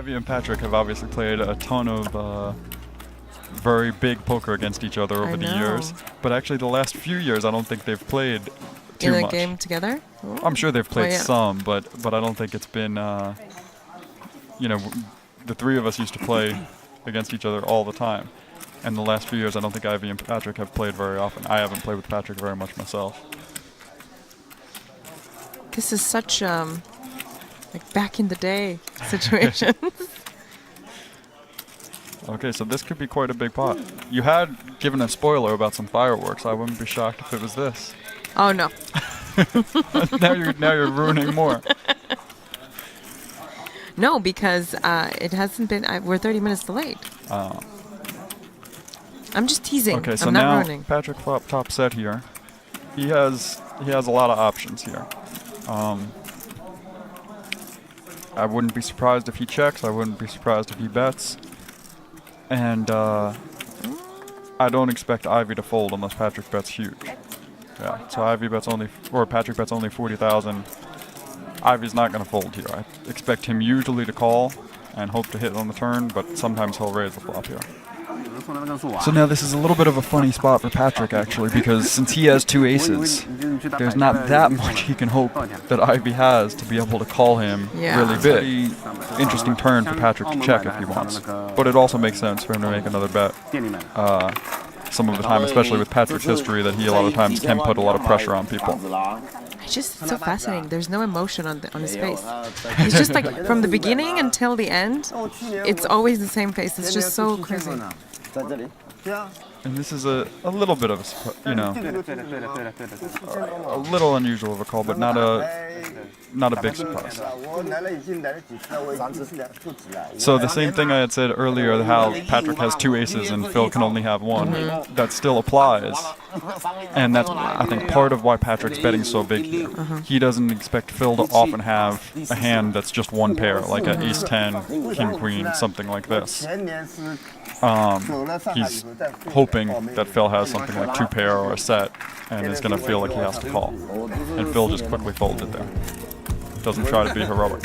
Ivey and Patrik have obviously played a ton of very big poker against each other over the years. But actually the last few years I don't think they've played too much. In a game together? Ooh. I'm sure they've played some, but I don't think it's been, you know, the three of us used to play against each other all the time. And the last few years I don't think Ivey and Patrik have played very often. I haven't played with Patrik very much myself. This is such like back in the day situation. Okay, so this could be quite a big pot. You had given a spoiler about some fireworks. I wouldn't be shocked if it was this. Oh no. now you're ruining more. No, because it hasn't been. We're 30 minutes delayed. I'm just teasing. Okay, so I'm not now ruining. Patrik flop top set here. He has a lot of options here. I wouldn't be surprised if he checks. I wouldn't be surprised if he bets. And I don't expect Ivey to fold unless Patrik bets huge. Yeah, so Ivey bets only, or Patrik bets only 40,000. Ivey's not going to fold here. I expect him usually to call and hope to hit on the turn, but sometimes he'll raise the flop here. So now this is a little bit of a funny spot for Patrik actually, because since he has two aces, there's not that much he can hope that Ivey has to be able to call him really big. Interesting turn for Patrik to check if he wants, but it also makes sense for him to make another bet some of the time, especially with Patrik's history that he a lot of times can put a lot of pressure on people. It's just so fascinating. There's no emotion on his face. He's just like, from the beginning until the end, it's always the same face. It's just so crazy. And this is a little bit of a, you know, a little unusual of a call, but not a big surprise. So the same thing I had said earlier, how Patrik has two aces and Phil can only have one, that still applies. And that's, I think, part of why Patrik's betting so big here. He doesn't expect Phil to often have a hand that's just one pair, like an ace-10, king-queen, something like this. He's hoping that Phil has something like two pair or a set and is going to feel like he has to call. And Phil just quickly folded there. Doesn't try to be heroic.